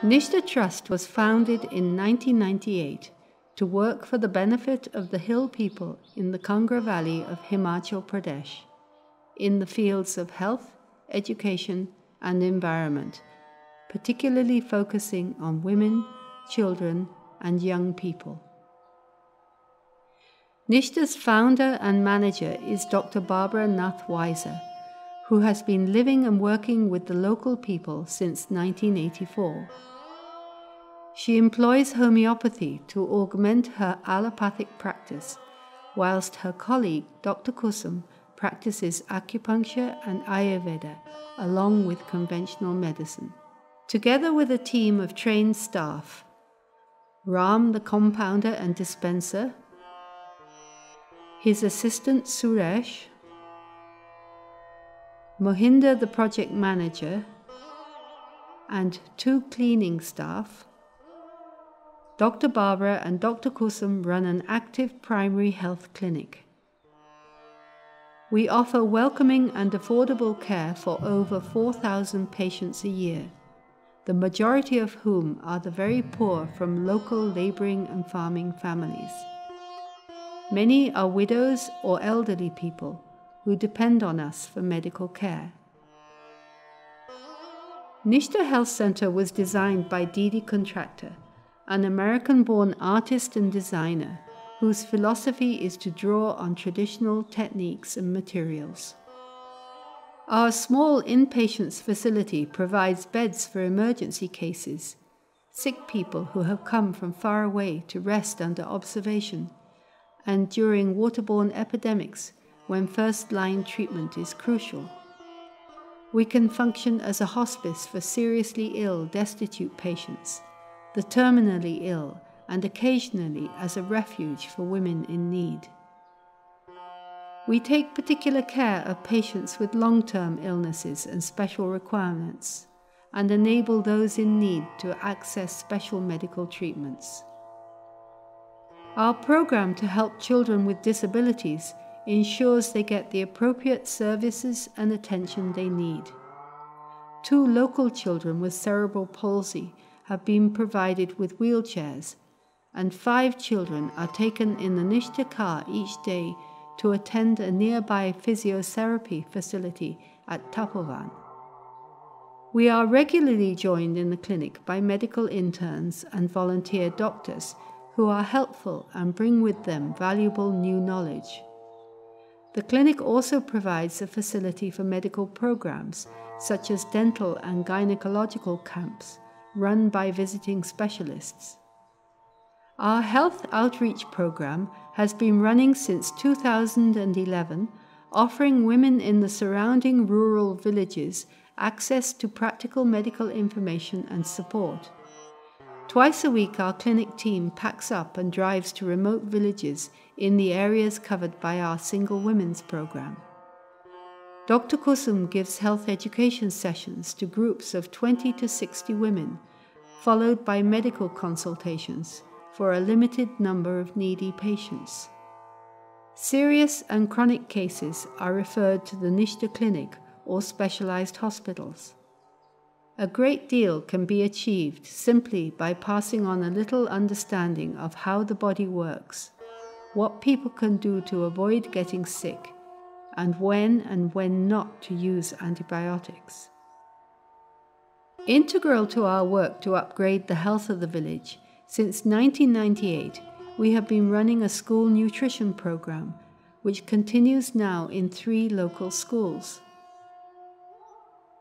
Nishtha Trust was founded in 1998 to work for the benefit of the hill people in the Kangra Valley of Himachal Pradesh, in the fields of health, education, and environment, particularly focusing on women, children, and young people. Nishtha's founder and manager is Dr. Barbara Nath Weiser, who has been living and working with the local people since 1984. She employs homeopathy to augment her allopathic practice, whilst her colleague, Dr. Kusum, practices acupuncture and Ayurveda along with conventional medicine. Together with a team of trained staff, Ram, the compounder and dispenser, his assistant Suresh, Mohinder, the project manager, and 2 cleaning staff, Dr. Barbara and Dr. Kusum run an active primary health clinic. We offer welcoming and affordable care for over 4,000 patients a year, the majority of whom are the very poor from local labouring and farming families. Many are widows or elderly people who depend on us for medical care. Nishtha Health Centre was designed by Didi Contractor, an American-born artist and designer whose philosophy is to draw on traditional techniques and materials. Our small inpatients facility provides beds for emergency cases, sick people who have come from far away to rest under observation, and during waterborne epidemics when first-line treatment is crucial. We can function as a hospice for seriously ill, destitute patients, the terminally ill, and occasionally as a refuge for women in need. We take particular care of patients with long-term illnesses and special requirements, and enable those in need to access special medical treatments. Our program to help children with disabilities ensures they get the appropriate services and attention they need. 2 local children with cerebral palsy have been provided with wheelchairs, and 5 children are taken in the Nishtha car each day to attend a nearby physiotherapy facility at Tapovan. We are regularly joined in the clinic by medical interns and volunteer doctors who are helpful and bring with them valuable new knowledge. The clinic also provides a facility for medical programs such as dental and gynecological camps run by visiting specialists. Our health outreach program has been running since 2011, offering women in the surrounding rural villages access to practical medical information and support. Twice a week, our clinic team packs up and drives to remote villages in the areas covered by our Single Women's program. Dr. Kusum gives health education sessions to groups of 20 to 60 women, followed by medical consultations for a limited number of needy patients. Serious and chronic cases are referred to the Nishtha Clinic or specialized hospitals. A great deal can be achieved simply by passing on a little understanding of how the body works, what people can do to avoid getting sick, and when not to use antibiotics. Integral to our work to upgrade the health of the village, since 1998, we have been running a school nutrition program, which continues now in 3 local schools.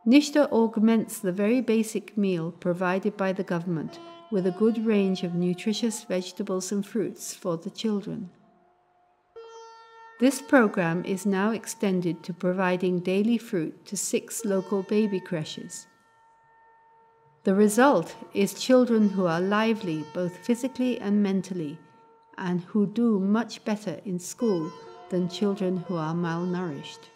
Nishtha augments the very basic meal provided by the government with a good range of nutritious vegetables and fruits for the children. This program is now extended to providing daily fruit to 6 local baby creches. The result is children who are lively both physically and mentally, and who do much better in school than children who are malnourished.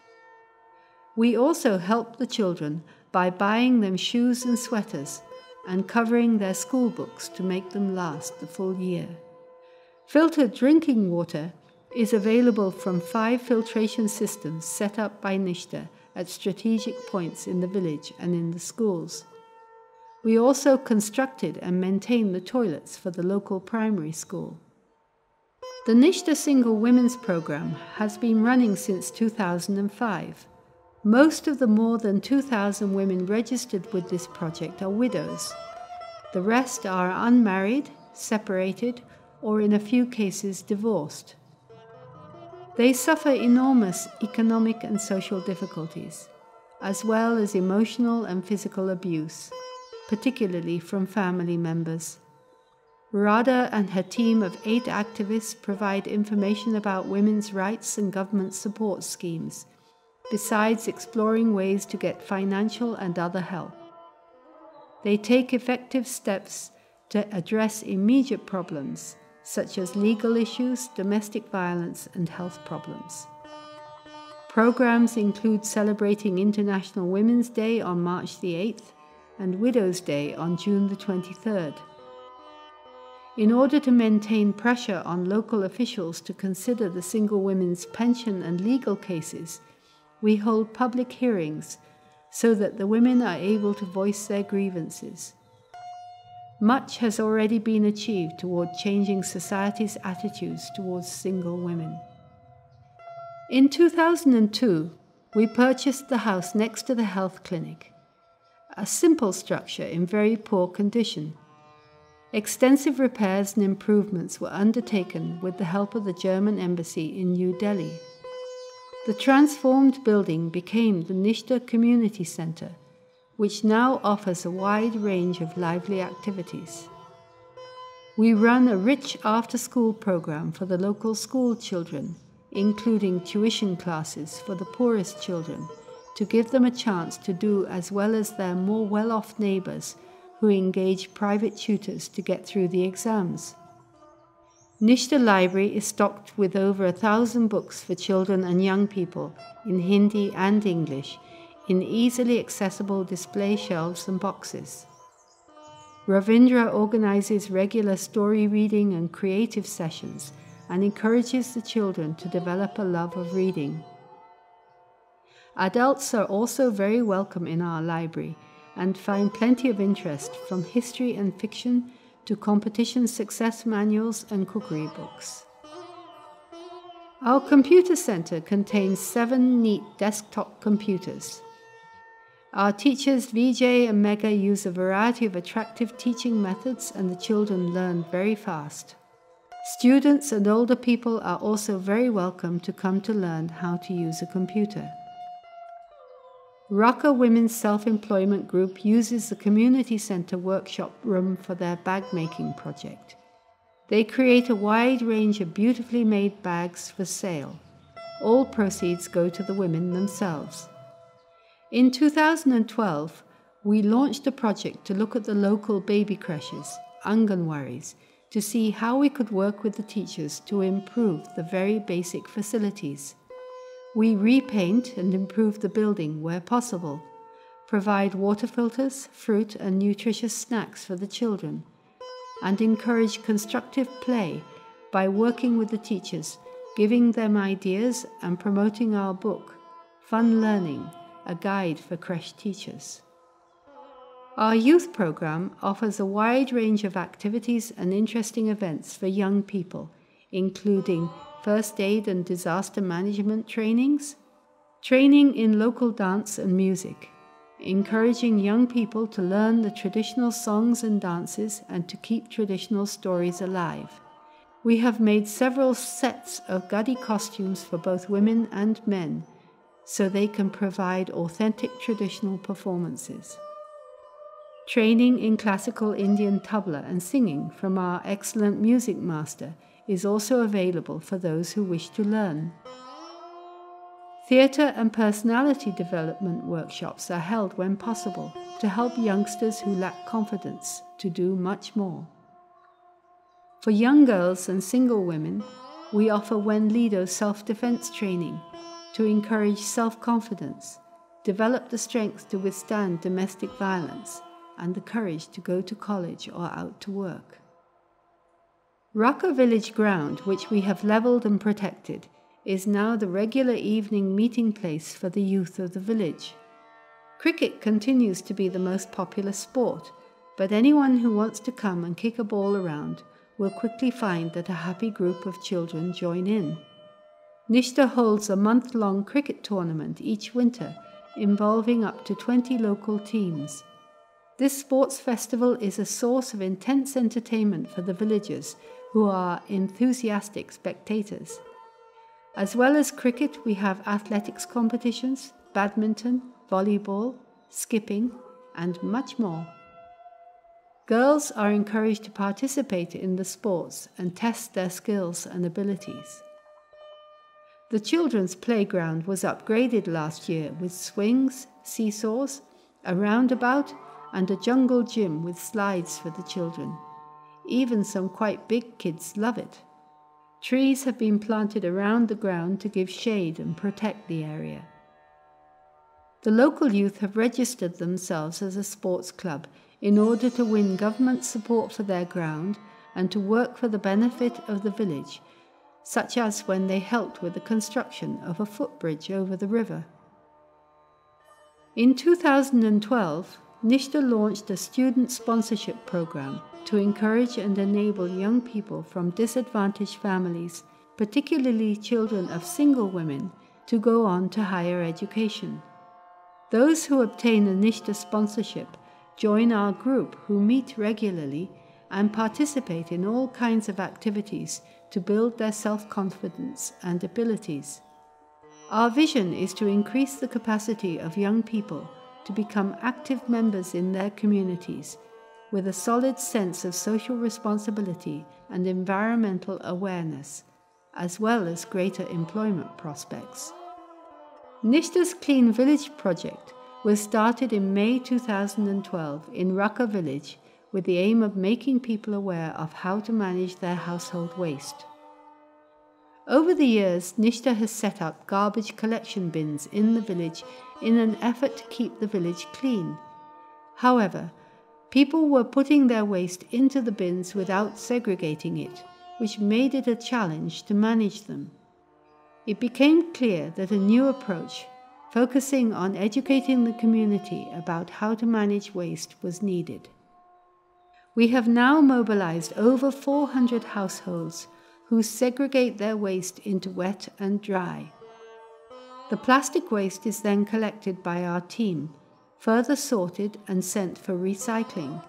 We also help the children by buying them shoes and sweaters and covering their school books to make them last the full year. Filtered drinking water is available from 5 filtration systems set up by Nishtha at strategic points in the village and in the schools. We also constructed and maintained the toilets for the local primary school. The Nishtha Single Women's Program has been running since 2005. Most of the more than 2,000 women registered with this project are widows. The rest are unmarried, separated, or in a few cases divorced. They suffer enormous economic and social difficulties, as well as emotional and physical abuse, particularly from family members. Radha and her team of 8 activists provide information about women's rights and government support schemes, besides exploring ways to get financial and other help. They take effective steps to address immediate problems, such as legal issues, domestic violence, and health problems. Programs include celebrating International Women's Day on March the 8th and Widow's Day on June the 23rd. In order to maintain pressure on local officials to consider the single women's pension and legal cases, we hold public hearings so that the women are able to voice their grievances. Much has already been achieved toward changing society's attitudes towards single women. In 2002, we purchased the house next to the health clinic, a simple structure in very poor condition. Extensive repairs and improvements were undertaken with the help of the German embassy in New Delhi. The transformed building became the Nishtha Community Center, which now offers a wide range of lively activities. We run a rich after-school program for the local school children, including tuition classes for the poorest children, to give them a chance to do as well as their more well-off neighbors who engage private tutors to get through the exams. Nishtha Library is stocked with over 1,000 books for children and young people in Hindi and English in easily accessible display shelves and boxes. Ravindra organizes regular story reading and creative sessions and encourages the children to develop a love of reading. Adults are also very welcome in our library and find plenty of interest from history and fiction to competition success manuals and cookery books. Our computer center contains 7 neat desktop computers. Our teachers Vijay and Mega use a variety of attractive teaching methods and the children learn very fast. Students and older people are also very welcome to come to learn how to use a computer. Raka Women's Self-Employment Group uses the community center workshop room for their bag-making project. They create a wide range of beautifully made bags for sale. All proceeds go to the women themselves. In 2012, we launched a project to look at the local baby creches, Anganwaris, to see how we could work with the teachers to improve the very basic facilities. We repaint and improve the building where possible, provide water filters, fruit and nutritious snacks for the children, and encourage constructive play by working with the teachers, giving them ideas and promoting our book, Fun Learning, a guide for creche teachers. Our youth program offers a wide range of activities and interesting events for young people, including first aid and disaster management trainings, training in local dance and music, encouraging young people to learn the traditional songs and dances and to keep traditional stories alive. We have made several sets of Gadi costumes for both women and men, so they can provide authentic traditional performances. Training in classical Indian tabla and singing from our excellent music master is also available for those who wish to learn. Theatre and personality development workshops are held when possible to help youngsters who lack confidence to do much more. For young girls and single women, we offer Wenlido self-defense training to encourage self-confidence, develop the strength to withstand domestic violence, and the courage to go to college or out to work. Raka Village Ground, which we have levelled and protected, is now the regular evening meeting place for the youth of the village. Cricket continues to be the most popular sport, but anyone who wants to come and kick a ball around will quickly find that a happy group of children join in. Nishtha holds a month-long cricket tournament each winter, involving up to 20 local teams. This sports festival is a source of intense entertainment for the villagers, who are enthusiastic spectators. As well as cricket, we have athletics competitions, badminton, volleyball, skipping, and much more. Girls are encouraged to participate in the sports and test their skills and abilities. The children's playground was upgraded last year with swings, seesaws, a roundabout, and a jungle gym with slides for the children. Even some quite big kids love it. Trees have been planted around the ground to give shade and protect the area. The local youth have registered themselves as a sports club in order to win government support for their ground and to work for the benefit of the village, such as when they helped with the construction of a footbridge over the river. In 2012, Nishtha launched a student sponsorship program to encourage and enable young people from disadvantaged families, particularly children of single women, to go on to higher education. Those who obtain a Nishtha sponsorship join our group, who meet regularly and participate in all kinds of activities to build their self-confidence and abilities. Our vision is to increase the capacity of young people to become active members in their communities with a solid sense of social responsibility and environmental awareness, as well as greater employment prospects. Nishtha's Clean Village project was started in May 2012 in Rakha village with the aim of making people aware of how to manage their household waste. Over the years, Nishtha has set up garbage collection bins in the village in an effort to keep the village clean. However, people were putting their waste into the bins without segregating it, which made it a challenge to manage them. It became clear that a new approach, focusing on educating the community about how to manage waste, was needed. We have now mobilized over 400 households who segregate their waste into wet and dry. The plastic waste is then collected by our team, further sorted and sent for recycling.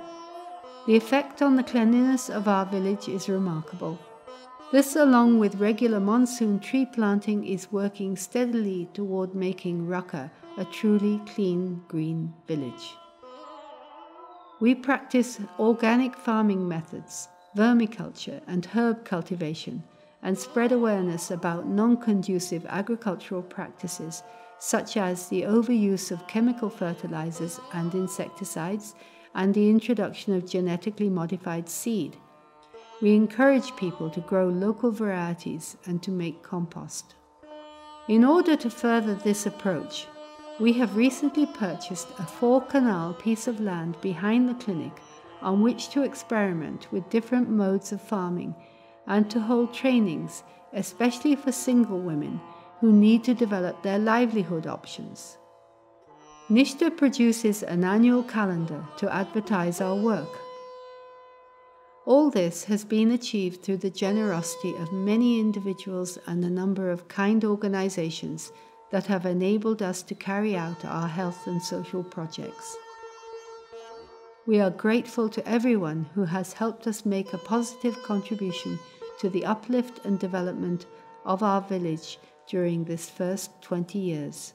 The effect on the cleanliness of our village is remarkable. This, along with regular monsoon tree planting, is working steadily toward making Rakha a truly clean, green village. We practice organic farming methods, vermiculture and herb cultivation, and spread awareness about non-conducive agricultural practices such as the overuse of chemical fertilizers and insecticides and the introduction of genetically modified seed. We encourage people to grow local varieties and to make compost. In order to further this approach, we have recently purchased a 4-canal piece of land behind the clinic on which to experiment with different modes of farming and to hold trainings, especially for single women who need to develop their livelihood options. Nishtha produces an annual calendar to advertise our work. All this has been achieved through the generosity of many individuals and a number of kind organizations that have enabled us to carry out our health and social projects. We are grateful to everyone who has helped us make a positive contribution to the uplift and development of our village during this first 20 years.